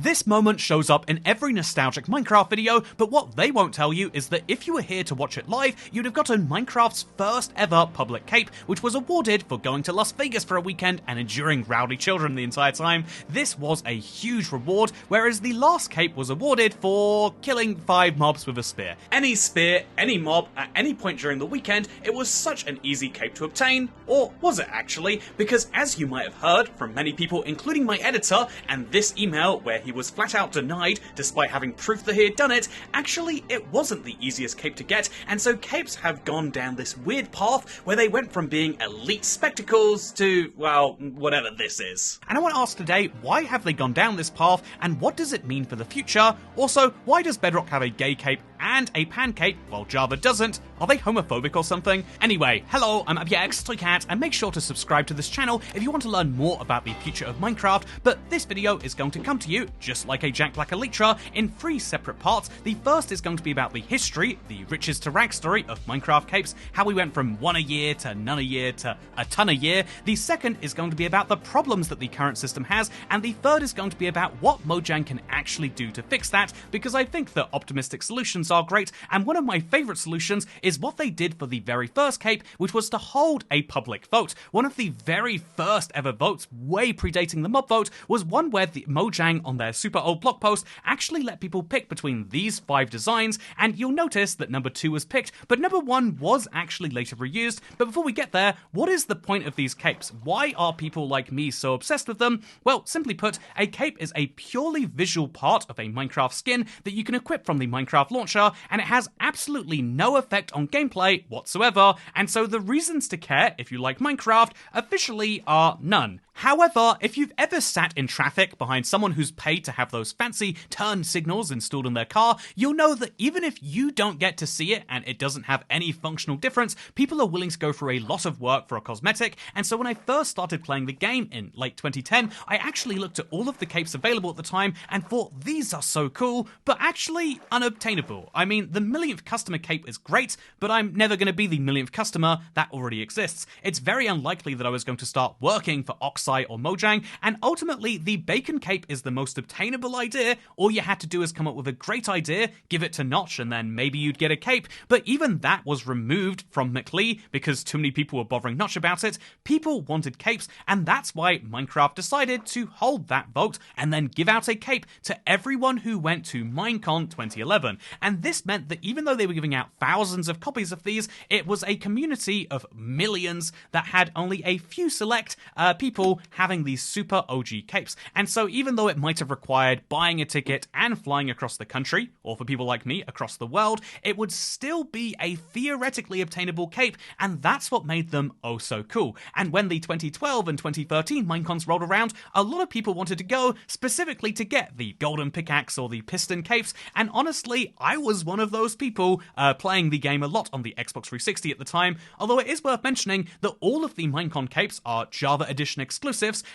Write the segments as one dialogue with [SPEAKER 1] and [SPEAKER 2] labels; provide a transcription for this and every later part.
[SPEAKER 1] This moment shows up in every nostalgic Minecraft video, but what they won't tell you is that if you were here to watch it live, you'd have gotten Minecraft's first ever public cape, which was awarded for going to Las Vegas for a weekend and enduring rowdy children the entire time. This was a huge reward, whereas the last cape was awarded for killing 5 mobs with a spear. Any spear, any mob, at any point during the weekend, it was such an easy cape to obtain, or was it actually? Because as you might have heard from many people, including my editor, and this email where he was flat out denied despite having proof that he had done it, actually it wasn't the easiest cape to get, and so capes have gone down this weird path where they went from being elite spectacles to, well, whatever this is. And I want to ask today, why have they gone down this path, and what does it mean for the future? Also, why does Bedrock have a gay cape and a pan cape while Java doesn't? Are they homophobic or something? Anyway, hello, I'm Toycat, and make sure to subscribe to this channel if you want to learn more about the future of Minecraft, but this video is going to come to you, just like a Jack Black Elytra, in 3 separate parts. The first is going to be about the history, the riches to rags story of Minecraft capes, how we went from 1 a year to none a year to a ton a year. The second is going to be about the problems that the current system has, and the third is going to be about what Mojang can actually do to fix that, because I think that optimistic solutions are great, and one of my favourite solutions is what they did for the very first cape, which was to hold a public vote. One of the very first ever votes, way predating the mob vote, was one where the Mojang on their super old blog post actually let people pick between these 5 designs, and you'll notice that number 2 was picked, but number 1 was actually later reused. But before we get there, what is the point of these capes? Why are people like me so obsessed with them? Well, simply put, a cape is a purely visual part of a Minecraft skin that you can equip from the Minecraft launcher, and it has absolutely no effect on gameplay whatsoever, and so the reasons to care if you like Minecraft officially are none. However, if you've ever sat in traffic behind someone who's paid to have those fancy turn signals installed in their car, you'll know that even if you don't get to see it and it doesn't have any functional difference, people are willing to go through a lot of work for a cosmetic. And so when I first started playing the game in late 2010, I actually looked at all of the capes available at the time and thought, these are so cool, but actually unobtainable. I mean, the millionth customer cape is great, but I'm never going to be the millionth customer that already exists. It's very unlikely that I was going to start working for Oxide or Mojang, and ultimately the bacon cape is the most obtainable idea. All you had to do is come up with a great idea, give it to Notch, and then maybe you'd get a cape. But even that was removed from McLee because too many people were bothering Notch about it. People wanted capes, and that's why Minecraft decided to hold that vote and then give out a cape to everyone who went to Minecon 2011. And this meant that even though they were giving out thousands of copies of these, it was a community of millions that had only a few select people having these super OG capes. And so even though it might have required buying a ticket and flying across the country, or for people like me, across the world, it would still be a theoretically obtainable cape, and that's what made them oh so cool. And when the 2012 and 2013 Minecons rolled around, a lot of people wanted to go specifically to get the golden pickaxe or the piston capes, and honestly, I was one of those people playing the game a lot on the Xbox 360 at the time, although it is worth mentioning that all of the Minecon capes are Java Edition exclusives,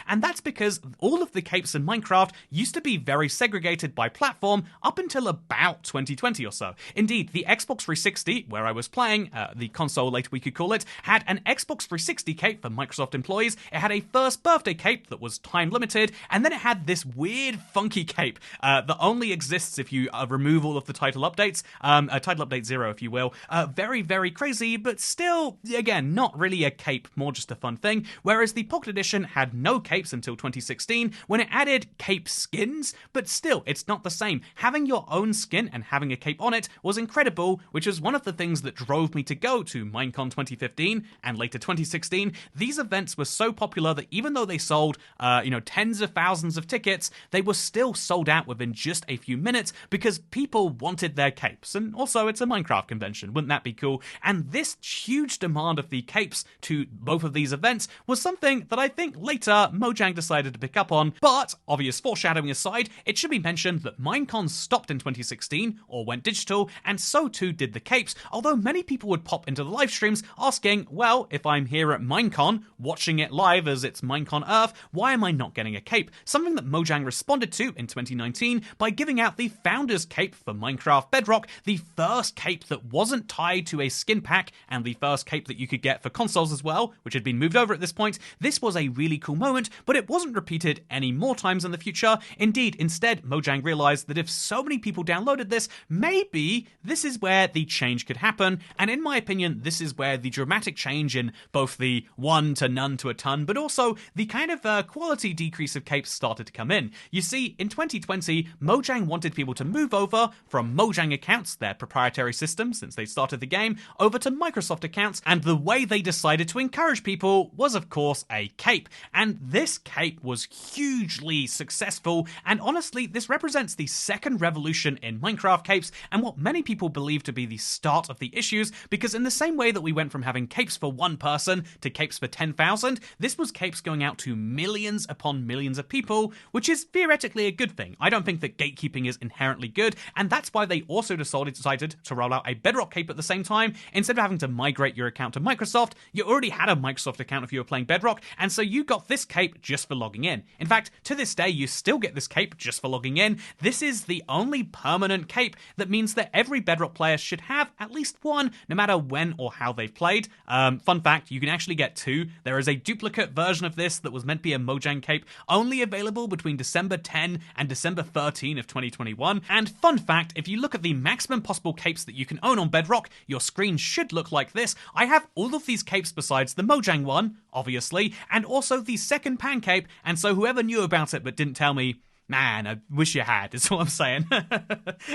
[SPEAKER 1] and that's because all of the capes in Minecraft used to be very segregated by platform up until about 2020 or so. Indeed, the Xbox 360, where I was playing, the console later we could call it, had an Xbox 360 cape for Microsoft employees, it had a first birthday cape that was time limited, and then it had this weird funky cape that only exists if you remove all of the title updates, title update 0 if you will. Very, very crazy, but still, again, not really a cape, more just a fun thing, whereas the Pocket Edition had no capes until 2016 when it added cape skins, but still, it's not the same. Having your own skin and having a cape on it was incredible, which was one of the things that drove me to go to Minecon 2015 and later 2016. These events were so popular that even though they sold, tens of thousands of tickets, they were still sold out within just a few minutes because people wanted their capes. And also, it's a Minecraft convention, wouldn't that be cool? And this huge demand of the capes to both of these events was something that I think later Mojang decided to pick up on, but obvious foreshadowing aside, it should be mentioned that Minecon stopped in 2016, or went digital, and so too did the capes, although many people would pop into the live streams asking, well, if I'm here at Minecon, watching it live as it's Minecon Earth, why am I not getting a cape? Something that Mojang responded to in 2019 by giving out the Founder's Cape for Minecraft Bedrock, the first cape that wasn't tied to a skin pack, and the first cape that you could get for consoles as well, which had been moved over at this point. This was a really cool moment, but it wasn't repeated any more times in the future. Indeed, instead, Mojang realized that if so many people downloaded this, maybe this is where the change could happen, and in my opinion, this is where the dramatic change in both the 1 to none to a ton, but also the kind of quality decrease of capes started to come in. You see, in 2020, Mojang wanted people to move over from Mojang accounts, their proprietary system since they started the game, over to Microsoft accounts, and the way they decided to encourage people was, of course, a cape. And this cape was hugely successful, and honestly, this represents the second revolution in Minecraft capes, and what many people believe to be the start of the issues, because in the same way that we went from having capes for one person to capes for 10,000, this was capes going out to millions upon millions of people, which is theoretically a good thing. I don't think that gatekeeping is inherently good, and that's why they also decided to roll out a Bedrock cape at the same time. Instead of having to migrate your account to Microsoft, you already had a Microsoft account if you were playing Bedrock, and so you got this cape just for logging in. In fact, to this day, you still get this cape just for logging in. This is the only permanent cape that means that every Bedrock player should have at least one, no matter when or how they've played. Fun fact, you can actually get two. There is a duplicate version of this that was meant to be a Mojang cape, only available between December 10 and December 13 of 2021. And fun fact, if you look at the maximum possible capes that you can own on Bedrock, your screen should look like this. I have all of these capes besides the Mojang one, obviously, and also the second pan cape, and so whoever knew about it but didn't tell me, man, I wish you had, is what I'm saying.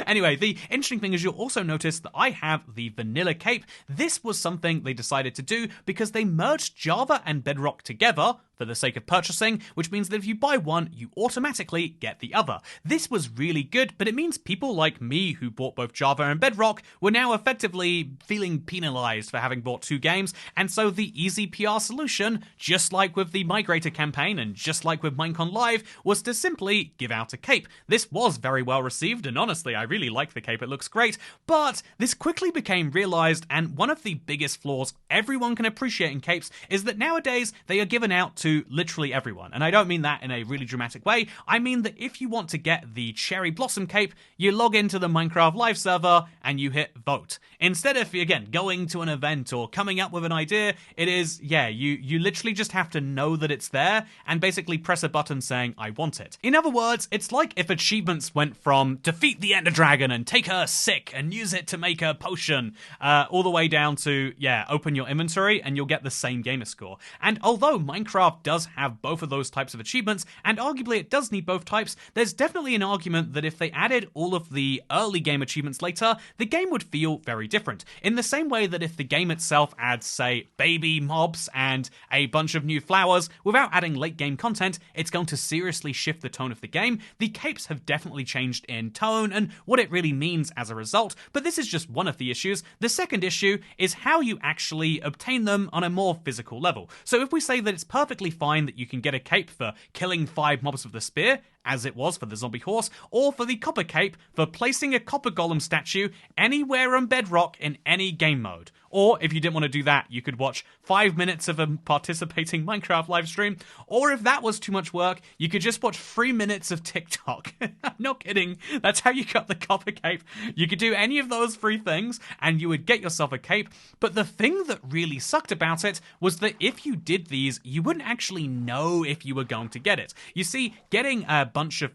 [SPEAKER 1] Anyway, the interesting thing is you'll also notice that I have the vanilla cape. This was something they decided to do because they merged Java and Bedrock together for the sake of purchasing, which means that if you buy one, you automatically get the other. This was really good, but it means people like me who bought both Java and Bedrock were now effectively feeling penalized for having bought two games, and so the easy PR solution, just like with the Migrator campaign and just like with Minecon Live, was to simply give out a cape. This was very well received, and honestly, I really like the cape, it looks great, but this quickly became realized, and one of the biggest flaws everyone can appreciate in capes is that nowadays they are given out to literally everyone. And I don't mean that in a really dramatic way. I mean that if you want to get the Cherry Blossom cape, you log into the Minecraft Live server and you hit vote. Instead of, again, going to an event or coming up with an idea, it is, you literally just have to know that it's there and basically press a button saying, I want it. In other words, it's like if achievements went from defeat the Ender Dragon and take her sick and use it to make a potion, all the way down to, open your inventory and you'll get the same gamer score. And although Minecraft does have both of those types of achievements, and arguably it does need both types, there's definitely an argument that if they added all of the early game achievements later, the game would feel very different. In the same way that if the game itself adds, say, baby mobs and a bunch of new flowers without adding late game content, it's going to seriously shift the tone of the game. The capes have definitely changed in tone and what it really means as a result, but this is just one of the issues. The second issue is how you actually obtain them on a more physical level. So if we say that it's perfectly fine that you can get a cape for killing 5 mobs with the spear, as it was for the zombie horse, or for the copper cape for placing a copper golem statue anywhere on Bedrock in any game mode. Or if you didn't want to do that, you could watch 5 minutes of a participating Minecraft live stream, or if that was too much work, you could just watch 3 minutes of TikTok. I'm not kidding, that's how you got the copper cape. You could do any of those 3 things, and you would get yourself a cape, but the thing that really sucked about it was that if you did these, you wouldn't actually know if you were going to get it. You see, getting a bunch of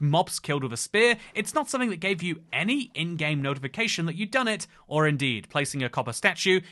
[SPEAKER 1] mobs killed with a spear, it's not something that gave you any in-game notification that you'd done it, or indeed, placing a copper statue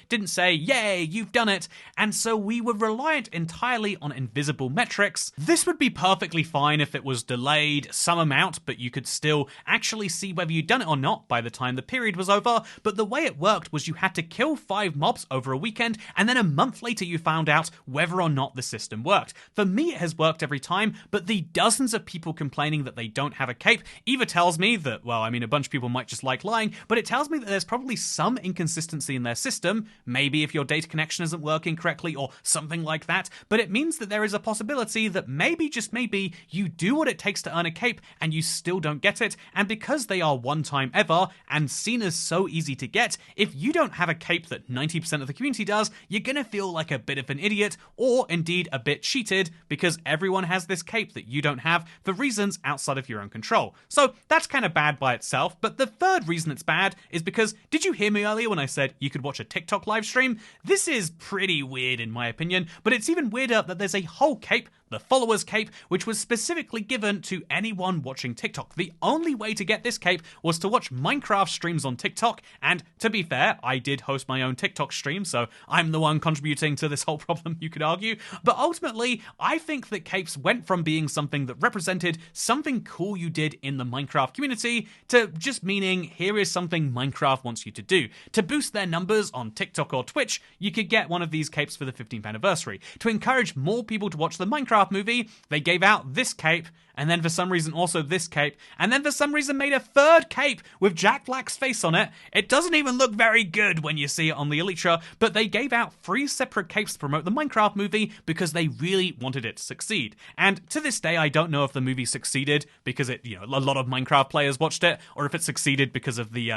[SPEAKER 1] didn't say, yay, you've done it, and so we were reliant entirely on invisible metrics. This would be perfectly fine if it was delayed some amount, but you could still actually see whether you'd done it or not by the time the period was over, but the way it worked was you had to kill 5 mobs over a weekend, and then a month later you found out whether or not the system worked. For me, it has worked every time, but the dozens of people complaining that they don't have a cape either tells me that, well, I mean, a bunch of people might just like lying, but it tells me that there's probably some inconsistency in their system, maybe if your data connection isn't working correctly or something like that, but it means that there is a possibility that maybe, just maybe, you do what it takes to earn a cape and you still don't get it, and because they are one time ever and seen as so easy to get, if you don't have a cape that 90% of the community does, you're gonna feel like a bit of an idiot, or indeed a bit cheated, because everyone has this cape that you don't have for reasons outside of your own control. So that's kind of bad by itself, but the third reason it's bad is because, did you hear me earlier when I said you could watch a TikTok live stream? This is pretty weird in my opinion, but it's even weirder that there's a whole cape the followers cape, which was specifically given to anyone watching TikTok. The only way to get this cape was to watch Minecraft streams on TikTok, and to be fair, I did host my own TikTok stream, so I'm the one contributing to this whole problem, you could argue. But ultimately, I think that capes went from being something that represented something cool you did in the Minecraft community to just meaning here is something Minecraft wants you to do. To boost their numbers on TikTok or Twitch, you could get one of these capes for the 15th anniversary. To encourage more people to watch the Minecraft movie, they gave out this cape, and then for some reason also this cape, and then for some reason made a third cape with Jack Black's face on it. It doesn't even look very good when you see it on the Elytra, but they gave out 3 separate capes to promote the Minecraft movie because they really wanted it to succeed. And to this day, I don't know if the movie succeeded because a lot of Minecraft players watched it, or if it succeeded because of the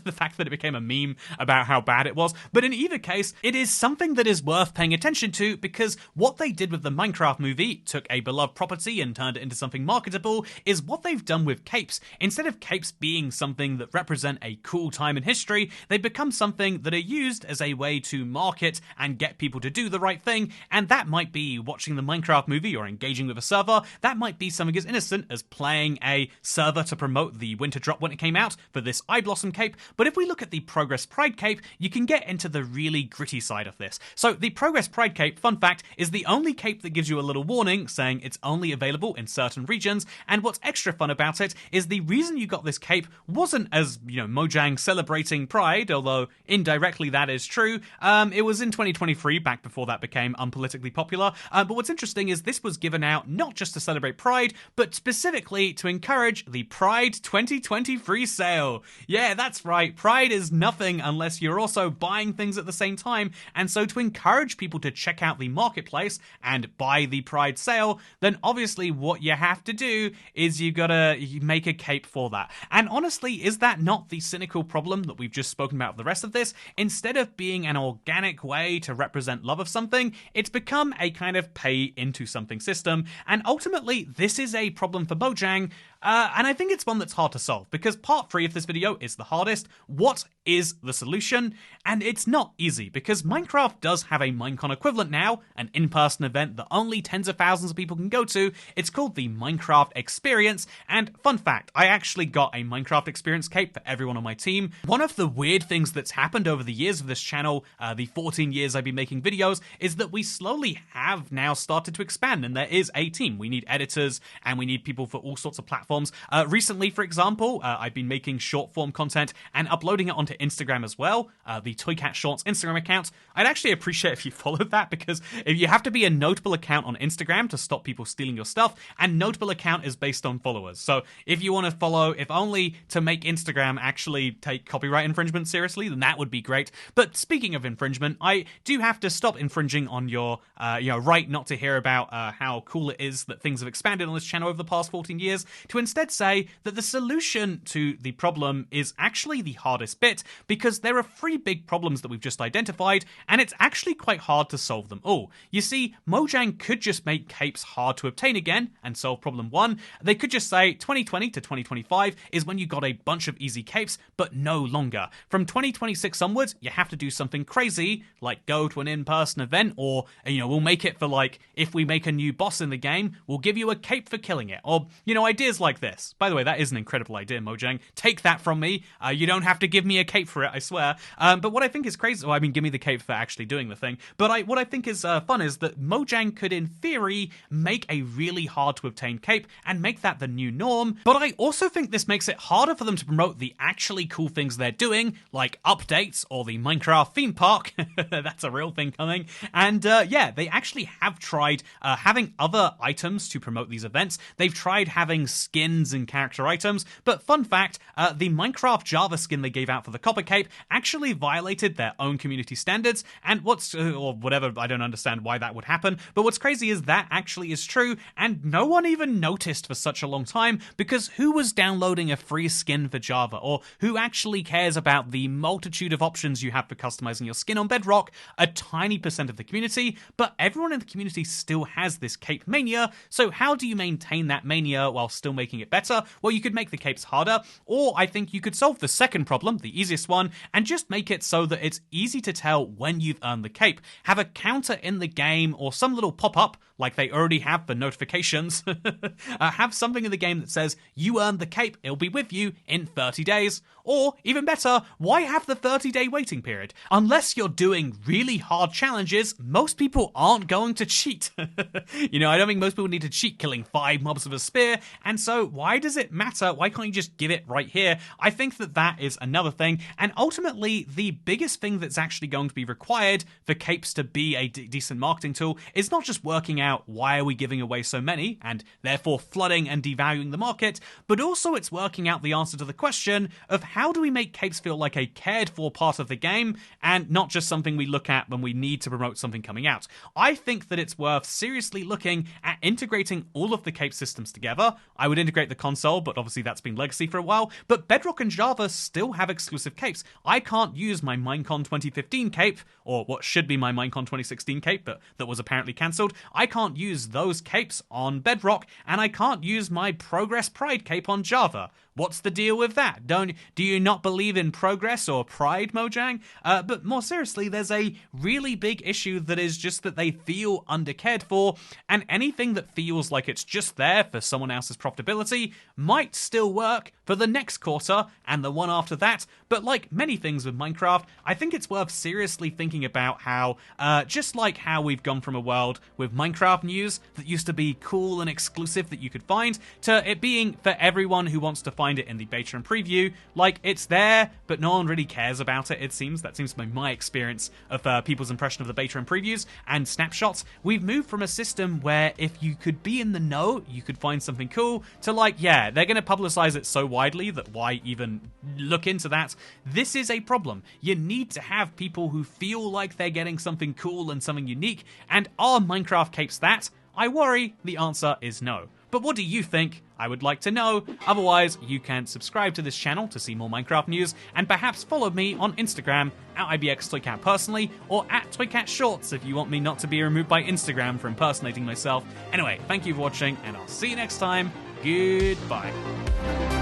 [SPEAKER 1] the fact that it became a meme about how bad it was. But in either case, it is something that is worth paying attention to, because what they did with the Minecraft movie, took a beloved property and turned it into something marketable, is what they've done with capes. Instead of capes being something that represent a cool time in history, they become something that are used as a way to market and get people to do the right thing, and that might be watching the Minecraft movie or engaging with a server. That might be something as innocent as playing a server to promote the winter drop when it came out for this Eye Blossom cape. But if we look at the Progress Pride cape, you can get into the really gritty side of this. So the Progress Pride cape, fun fact, is the only cape that gives you a little warning saying it's only available in certain regions, and what's extra fun about it is the reason you got this cape wasn't as, Mojang celebrating Pride, although indirectly that is true. It was in 2023, back before that became unpolitically popular, but what's interesting is this was given out not just to celebrate Pride, but specifically to encourage the Pride 2023 sale. Yeah, that's right, Pride is nothing unless you're also buying things at the same time, and so to encourage people to check out the marketplace and buy the Pride sale, then obviously what you have to do is you gotta make a cape for that. And honestly, is that not the cynical problem that we've just spoken about with the rest of this? Instead of being an organic way to represent love of something, it's become a kind of pay into something system, and ultimately this is a problem for Mojang, and I think it's one that's hard to solve, because part 3 of this video is the hardest. What is the solution? And it's not easy, because Minecraft does have a Minecon equivalent now, an in-person event that only tens of thousands of people can go to. It's called the Minecraft Experience, and fun fact, I actually got a Minecraft Experience cape for everyone on my team. One of the weird things that's happened over the years of this channel, the 14 years I've been making videos, is that we slowly have now started to expand, and there is a team. We need editors, and we need people for all sorts of platforms. Recently, for example, I've been making short form content and uploading it onto Instagram as well, the Toycat Shorts Instagram account. I'd actually appreciate if you followed that, because if you have to be a notable account on Instagram to stop people stealing your stuff, and notable account is based on followers. So if you want to follow, if only to make Instagram actually take copyright infringement seriously, then that would be great. But speaking of infringement, I do have to stop infringing on your right not to hear about how cool it is that things have expanded on this channel over the past 14 years, to instead say that the solution to the problem is actually the hardest bit, because there are 3 big problems that we've just identified, and it's actually quite hard to solve them all. You see, Mojang could just make capes hard to obtain again and solve problem 1. They could just say 2020 to 2025 is when you got a bunch of easy capes, but no longer. From 2026 onwards, you have to do something crazy, like go to an in-person event, or, we'll make it for, like, if we make a new boss in the game, we'll give you a cape for killing it, or, ideas like this. By the way, that is an incredible idea, Mojang. Take that from me. You don't have to give me a cape for it, I swear. But what I think is crazy, give me the cape for actually doing the thing. But what I think is fun is that Mojang could, in theory, make a really hard to obtain cape and make that the new norm. But I also think this makes it harder for them to promote the actually cool things they're doing, like updates or the Minecraft theme park. That's a real thing coming. And yeah, they actually have tried having other items to promote these events. They've tried having skins and character items, but fun fact, the Minecraft Java skin they gave out for the Copper Cape actually violated their own community standards, and or whatever, I don't understand why that would happen, but what's crazy is that actually is true, and no one even noticed for such a long time, because who was downloading a free skin for Java, or who actually cares about the multitude of options you have for customizing your skin on Bedrock? A tiny percent of the community, but everyone in the community still has this cape mania, so how do you maintain that mania while still making making it better, well, you could make the capes harder, or I think you could solve the second problem, the easiest one, and just make it so that it's easy to tell when you've earned the cape. Have a counter in the game or some little pop-up like they already have for notifications. Have something in the game that says you earned the cape, it'll be with you in 30 days. Or, even better, why have the 30-day waiting period? Unless you're doing really hard challenges, most people aren't going to cheat. You know, I don't think most people need to cheat killing 5 mobs with a spear, and so why does it matter? Why can't you just give it right here? I think that is another thing, and ultimately, the biggest thing that's actually going to be required for capes to be a decent marketing tool is not just working out why are we giving away so many, and therefore flooding and devaluing the market, but also it's working out the answer to the question of how do we make capes feel like a cared for part of the game and not just something we look at when we need to promote something coming out. I think that it's worth seriously looking at integrating all of the cape systems together. I would integrate the console, but obviously that's been legacy for a while, but Bedrock and Java still have exclusive capes. I can't use my Minecon 2015 cape, or what should be my Minecon 2016 cape, but that was apparently cancelled. I can't use those capes on Bedrock, and I can't use my Progress Pride cape on Java. What's the deal with that? Do you not believe in progress or pride, Mojang? But more seriously, there's a really big issue that is just that they feel undercared for, and anything that feels like it's just there for someone else's profitability might still work for the next quarter and the one after that. But like many things with Minecraft, I think it's worth seriously thinking about how, just like how we've gone from a world with Minecraft news that used to be cool and exclusive that you could find, to it being for everyone who wants to find it in the beta and preview. Like, it's there, but no one really cares about it, it seems. That seems to be my experience of people's impression of the beta and previews and snapshots. We've moved from a system where if you could be in the know, you could find something cool, to like, yeah, they're going to publicize it so widely that why even look into that? This is a problem. You need to have people who feel like they're getting something cool and something unique, and are Minecraft capes that? I worry the answer is no. But what do you think? I would like to know. Otherwise, you can subscribe to this channel to see more Minecraft news, and perhaps follow me on Instagram at IBXToyCat personally, or at ToyCatShorts if you want me not to be removed by Instagram for impersonating myself. Anyway, thank you for watching, and I'll see you next time. Goodbye.